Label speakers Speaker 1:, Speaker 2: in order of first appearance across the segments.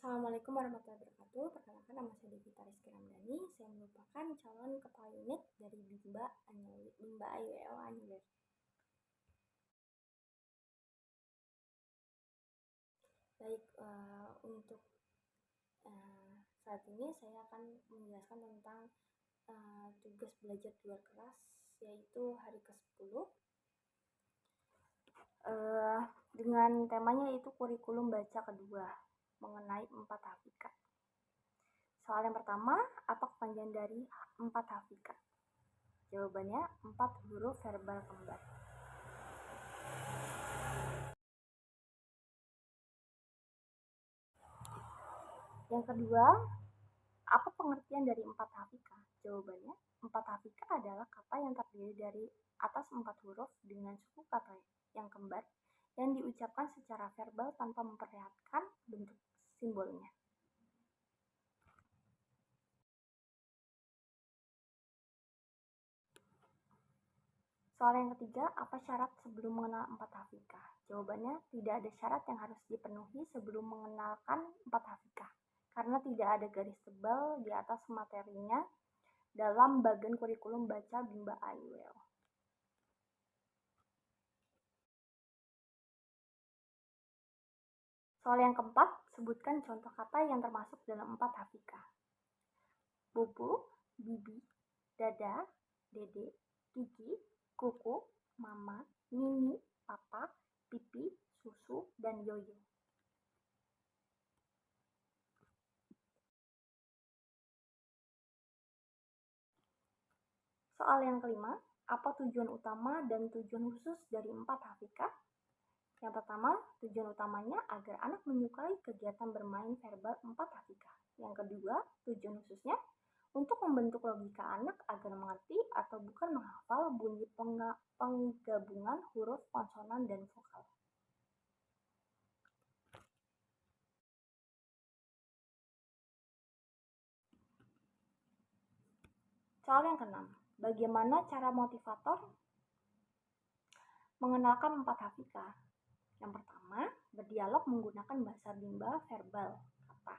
Speaker 1: Assalamualaikum warahmatullahi wabarakatuh. Perkenalkan, nama saya Devita Rizky Ramdhani. Saya merupakan calon kepala unit dari Bimba IWL Anyuler. Baik, untuk saat ini saya akan menjelaskan tentang tugas belajar di luar kelas, yaitu hari ke-10. Dengan temanya yaitu kurikulum baca kedua mengenai 4 HPK. Soal yang pertama, apa kepanjangan dari 4 HPK? Jawabannya 4 huruf verbal kembar. Yang kedua, apa pengertian dari 4 HPK? Jawabannya, 4 HPK adalah kata yang terdiri dari atas 4 huruf dengan suku kata yang kembar yang diucapkan secara verbal tanpa memperlihatkan bentuk simbolnya. Soal yang ketiga, apa syarat sebelum mengenal 4 HPK? Jawabannya, tidak ada syarat yang harus dipenuhi sebelum mengenalkan 4 HPK, karena tidak ada garis tebal di atas materinya dalam bagian kurikulum baca Bimba IWL. Soal yang keempat, sebutkan contoh kata yang termasuk dalam 4 HPK. Bobo, bibi, dada, dede, gigi, kuku, mama, mimi, papa, pipi, susu, dan yoyo. Soal yang kelima, apa tujuan utama dan tujuan khusus dari 4 HPK? Yang pertama, tujuan utamanya agar anak menyukai kegiatan bermain verbal 4 HPK. Yang kedua, tujuan khususnya untuk membentuk logika anak agar mengerti atau bukan menghafal bunyi penggabungan huruf konsonan dan vokal. Soal yang keenam, bagaimana cara motivator mengenalkan 4 HPK? Yang pertama, berdialog menggunakan bahasa Bimba verbal kata,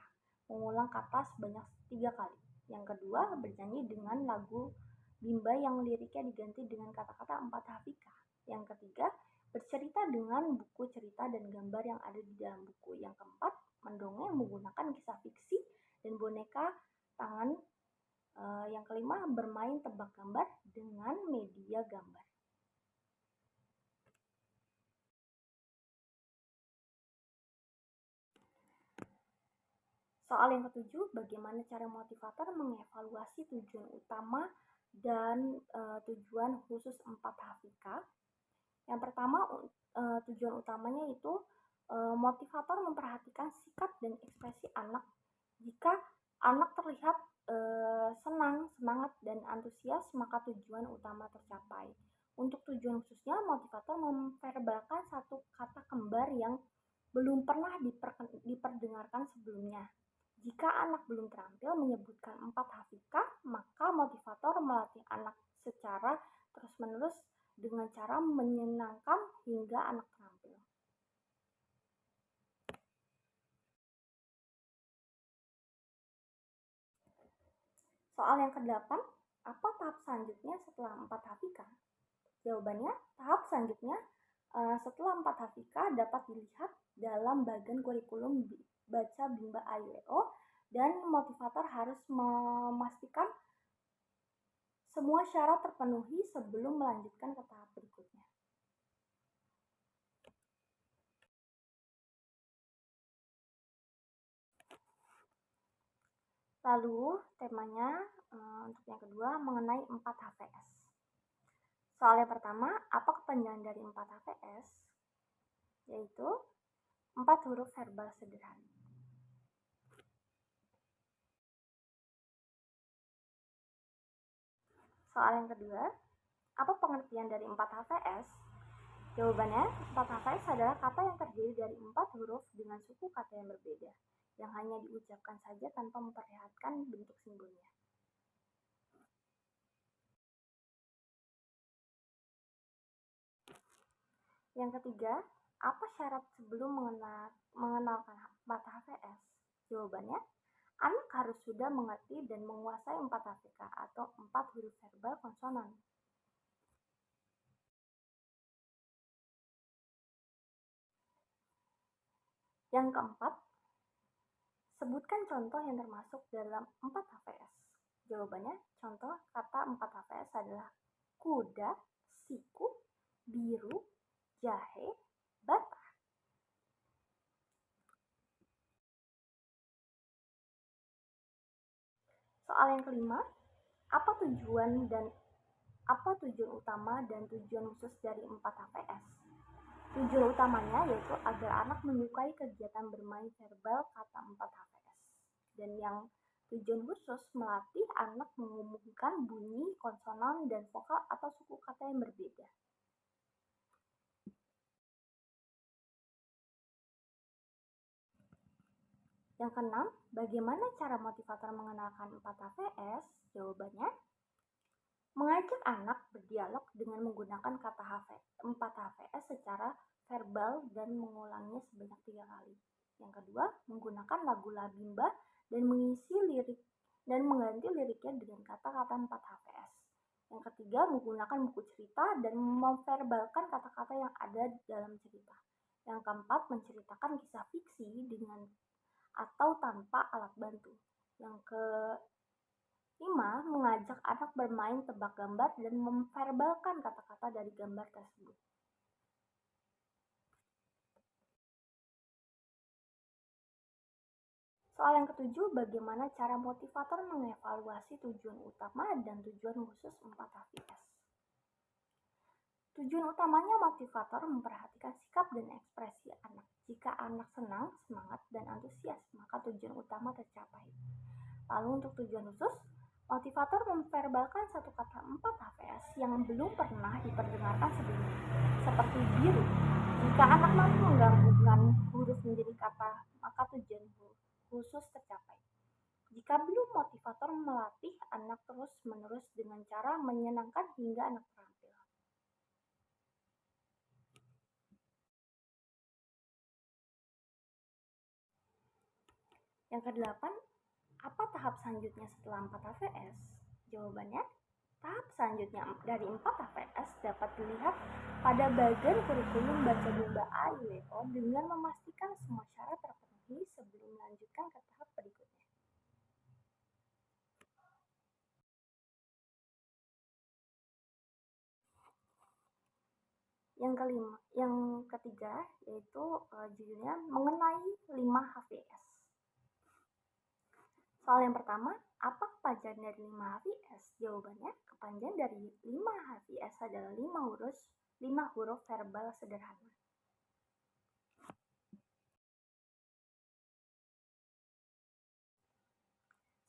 Speaker 1: mengulang kata sebanyak 3 kali. Yang kedua, bernyanyi dengan lagu Bimba yang liriknya diganti dengan kata-kata 4 HPK. Yang ketiga, bercerita dengan buku cerita dan gambar yang ada di dalam buku. Yang keempat, mendongeng menggunakan kisah fiksi dan boneka tangan. Yang kelima, bermain tebak gambar dengan media gambar. Soal yang ketujuh, bagaimana cara motivator mengevaluasi tujuan utama dan tujuan khusus 4 HPK? Yang pertama, tujuan utamanya itu motivator memperhatikan sikap dan ekspresi anak. Jika anak terlihat senang, semangat, dan antusias, maka tujuan utama tercapai. Untuk tujuan khususnya, motivator memverbalkan satu kata kembar yang belum pernah diperdengarkan sebelumnya. Jika anak belum terampil menyebutkan 4 HPK, maka motivator melatih anak secara terus-menerus dengan cara menyenangkan hingga anak terampil. Soal yang ke-8, apa tahap selanjutnya setelah 4 HPK? Jawabannya, tahap selanjutnya setelah 4 HPK dapat dilihat dalam bagian kurikulum baca Bimba IWO, dan motivator harus memastikan semua syarat terpenuhi sebelum melanjutkan ke tahap berikutnya. Lalu temanya untuk yang kedua mengenai 4 HPS. Soal yang pertama, apa kepanjangan dari 4 HPS? Yaitu 4 huruf verbal sederhana. Soal yang kedua, apa pengertian dari 4 HPS? Jawabannya, 4 HPS adalah kata yang terdiri dari 4 huruf dengan suku kata yang berbeda, yang hanya diucapkan saja tanpa memperlihatkan bentuk simbolnya. Yang ketiga, apa syarat sebelum mengenalkan 4 HPS? Jawabannya, anak harus sudah mengerti dan menguasai 4 HVK atau 4 huruf verbal konsonan. Yang keempat, sebutkan contoh yang termasuk dalam 4 HVS. Jawabannya, contoh kata 4 HVS adalah kuda, siku, biru, jahe, bata. Soal yang kelima, apa tujuan utama dan tujuan khusus dari 4 HVS? Tujuan utamanya yaitu agar anak menyukai kegiatan bermain verbal kata 4 HVS. Dan yang tujuan khusus melatih anak mengumumkan bunyi, konsonan, dan vokal atau suku kata yang berbeda. Yang keenam, bagaimana cara motivator mengenalkan 4 HVS? Jawabannya, mengajak anak berdialog dengan menggunakan kata 4 HVS secara verbal dan mengulanginya sebanyak 3 kali. Yang kedua, menggunakan lagu Labimba dan mengisi lirik dan mengganti liriknya dengan kata-kata 4 HVS. Yang ketiga, menggunakan buku cerita dan memverbalkan kata-kata yang ada dalam cerita. Yang keempat, menceritakan kisah fiksi dengan atau tanpa alat bantu. Yang kelima, mengajak anak bermain tebak gambar dan memverbalkan kata-kata dari gambar tersebut. Soal yang ketujuh, bagaimana cara motivator mengevaluasi tujuan utama dan tujuan khusus 4 HVS? Tujuan utamanya motivator memperhatikan sikap dan ekspresi anak. Jika anak senang, semangat, dan antusias, maka tujuan utama tercapai. Lalu untuk tujuan khusus, motivator memverbalkan satu kata 4 HVS yang belum pernah diperdengarkan sebelumnya, seperti biru. Jika anak mampu menggabungkan huruf menjadi kata, maka tujuan khusus tercapai. Jika belum, motivator melatih anak terus-menerus dengan cara menyenangkan hingga anak terampil. Yang kedelapan, apa tahap selanjutnya setelah 4 HVS? Jawabannya, tahap selanjutnya dari 4 HVS dapat dilihat pada bagian kurikulum baca Bunda A-IWO dengan memastikan semua syarat terpenuhi sebelum melanjutkan ke tahap berikutnya. Yang ketiga yaitu judulnya mengenai 5 HVS. Soal yang pertama, apa kepanjangan dari 5 HVS? Jawabannya, kepanjangan dari 5 HVS adalah 5 huruf verbal sederhana.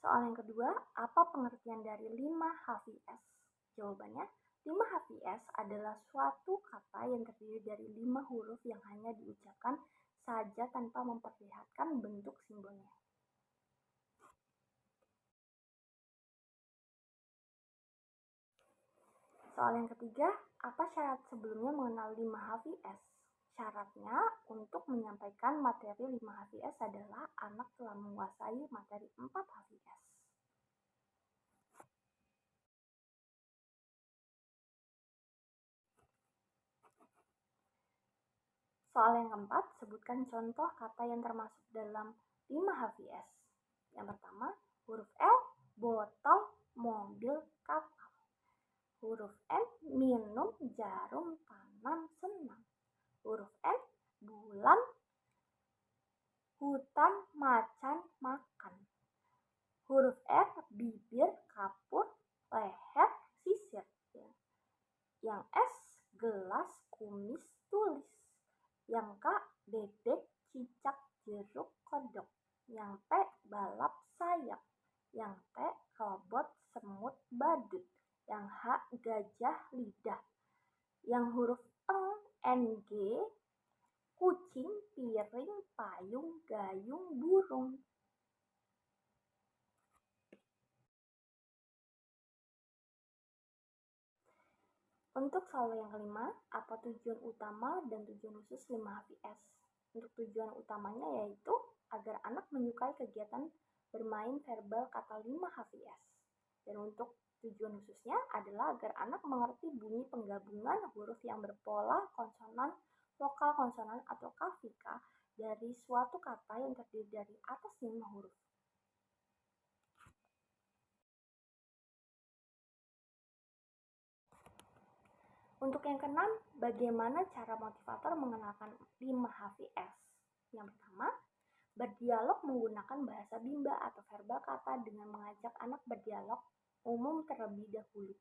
Speaker 1: Soal yang kedua, apa pengertian dari 5 HVS? Jawabannya, 5 HVS adalah suatu kata yang terdiri dari 5 huruf yang hanya diucapkan saja tanpa memperlihatkan bentuk simbolnya. Soal yang ketiga, apa syarat sebelumnya mengenal 5 HVS? Syaratnya untuk menyampaikan materi 5 HVS adalah anak telah menguasai materi 4 HVS. Soal yang keempat, sebutkan contoh kata yang termasuk dalam 5 HVS. Yang pertama, huruf L, botol, mobil, kapal. Huruf N, minum, jarum, tanam, senang. Huruf N, bulan, hutan, macan, makan. Huruf R, bibir, kapur, leher, sisir. Yang S, gelas, kumis, tulis. Yang K, bebek, cicak, jeruk, kodok. Yang P, balap, sayap. Yang T, robot, semut, badut. Yang H, gajah, lidah. Yang huruf eng, NG, kucing, piring, payung, gayung, burung. Untuk soal yang kelima, apa tujuan utama dan tujuan khusus 5 HVS? Untuk tujuan utamanya yaitu agar anak menyukai kegiatan bermain verbal kata 5 HVS. Dan untuk tujuan khususnya adalah agar anak mengerti bunyi penggabungan huruf yang berpola konsonan, vokal konsonan atau kafika dari suatu kata yang terdiri dari atas 5 huruf. Untuk yang keenam, bagaimana cara motivator mengenalkan 5 HVS? Yang pertama, berdialog menggunakan bahasa bimba atau verbal kata dengan mengajak anak berdialog umum terlebih dahulu.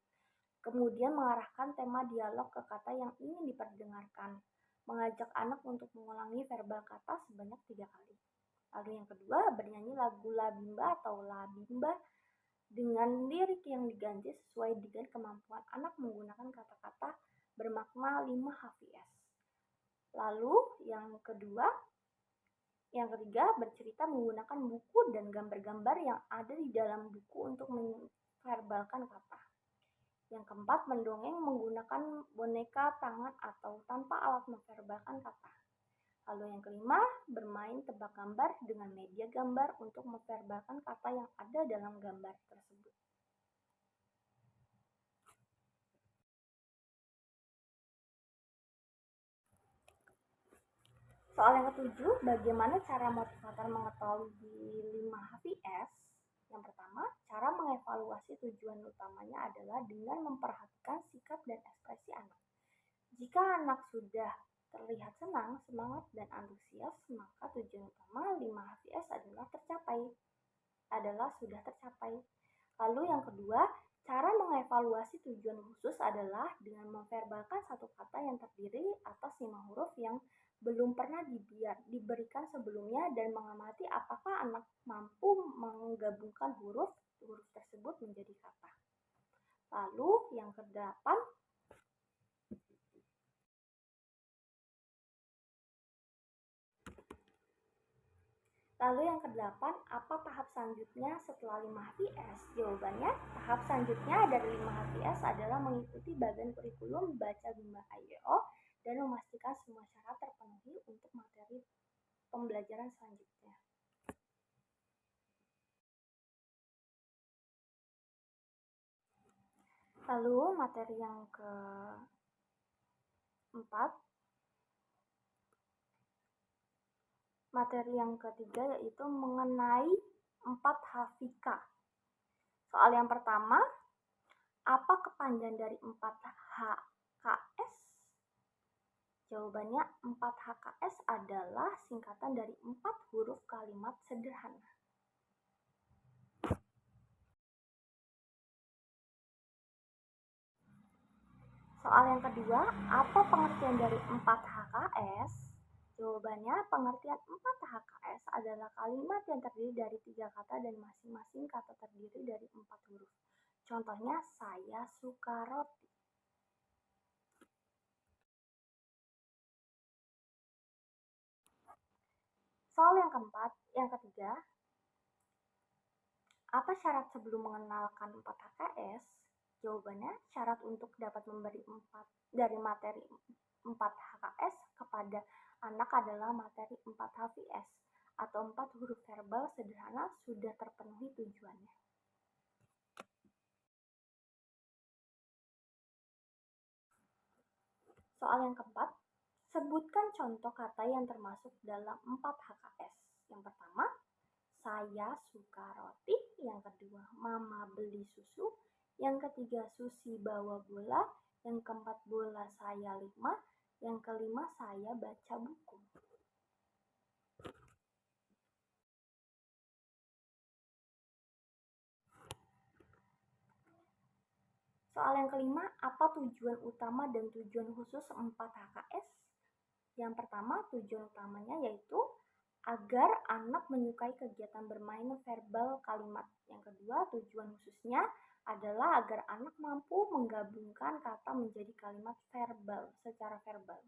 Speaker 1: Kemudian mengarahkan tema dialog ke kata yang ingin diperdengarkan. Mengajak anak untuk mengulangi verbal kata sebanyak 3 kali. Lalu yang kedua, bernyanyi lagu La Bimba atau La Bimba dengan lirik yang diganti sesuai dengan kemampuan anak menggunakan kata-kata bermakna 5 HVS. Lalu yang ketiga, bercerita menggunakan buku dan gambar-gambar yang ada di dalam buku untuk memverbalkan kata. Yang keempat, mendongeng menggunakan boneka, tangan, atau tanpa alat memverbalkan kata. Lalu yang kelima, bermain tebak gambar dengan media gambar untuk memverbalkan kata yang ada dalam gambar tersebut. Soal yang ketujuh, bagaimana cara motivator mengetahui 5 HVS? Yang pertama, cara mengevaluasi tujuan utamanya adalah dengan memperhatikan sikap dan ekspresi anak. Jika anak sudah terlihat senang, semangat, dan antusias, maka tujuan utama 5 HVS sudah tercapai. Lalu yang kedua, cara mengevaluasi tujuan khusus adalah dengan memverbalkan satu kata yang terdiri atas 5 huruf yang belum pernah diberikan sebelumnya dan mengamati apakah anak mampu menggabungkan huruf tersebut menjadi kata. Lalu yang kedelapan, apa tahap selanjutnya setelah 5 HVS? Jawabannya, tahap selanjutnya dari 5 HVS adalah mengikuti bagian kurikulum Baca Bimba AYO dan memastikan semua syarat terpenuhi untuk materi pembelajaran selanjutnya. Lalu materi yang ketiga yaitu mengenai 4 HVK. Soal yang pertama, apa kepanjangan dari 4 HKS? Jawabannya 4 HKS adalah singkatan dari 4 huruf kalimat sederhana. Soal yang kedua, apa pengertian dari 4 HKS? Jawabannya, pengertian 4 HKS adalah kalimat yang terdiri dari 3 kata dan masing-masing kata terdiri dari 4 huruf. Contohnya, saya suka roti. Soal yang ketiga, apa syarat sebelum mengenalkan 4 HKS? Jawabannya, syarat untuk dapat memberi materi 4 HKS kepada anak adalah materi 4 HVS atau 4 huruf verbal sederhana sudah terpenuhi tujuannya. Soal yang keempat, sebutkan contoh kata yang termasuk dalam 4 HKS. Yang pertama, saya suka roti. Yang kedua, mama beli susu. Yang ketiga, Susi bawa bola. Yang keempat, bola saya 5. Yang kelima, saya baca buku. Soal yang kelima, apa tujuan utama dan tujuan khusus 4 HKS? Yang pertama, tujuan utamanya yaitu agar anak menyukai kegiatan bermain verbal kalimat. Yang kedua, tujuan khususnya adalah agar anak mampu menggabungkan kata menjadi kalimat secara verbal.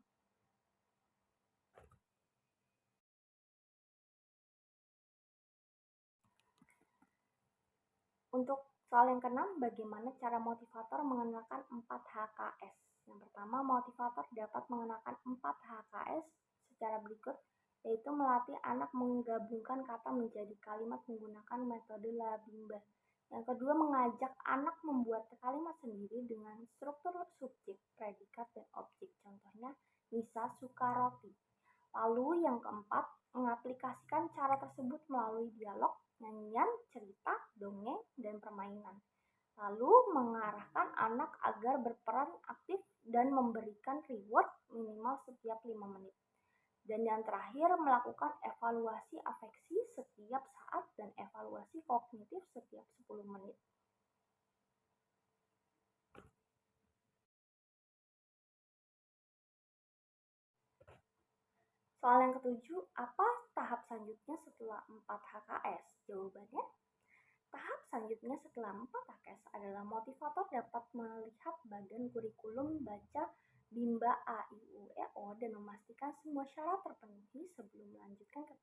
Speaker 1: Untuk soal yang keenam, bagaimana cara motivator mengenalkan 4 HKS? Yang pertama, motivator dapat mengenalkan 4 HKS secara berikut. yaitu melatih anak menggabungkan kata menjadi kalimat menggunakan metode Labimba. Yang kedua, mengajak anak membuat kalimat sendiri dengan struktur subjek, predikat, dan objek. Contohnya, Nisa suka roti. Lalu yang keempat, mengaplikasikan cara tersebut melalui dialog, nyanyian, cerita, dongeng, dan permainan. Lalu mengarahkan anak agar berperan aktif dan memberikan reward minimal setiap 5 menit. Dan yang terakhir, melakukan evaluasi afeksi setiap saat dan evaluasi kognitif setiap 10 menit. Soal yang ketujuh, apa tahap selanjutnya setelah 4 HKS? Jawabannya, tahap selanjutnya setelah 4 HKS adalah motivator dapat melihat badan kurikulum baca Bimba A, I, U, E, O dan memastikan semua syarat terpenuhi sebelum melanjutkan ke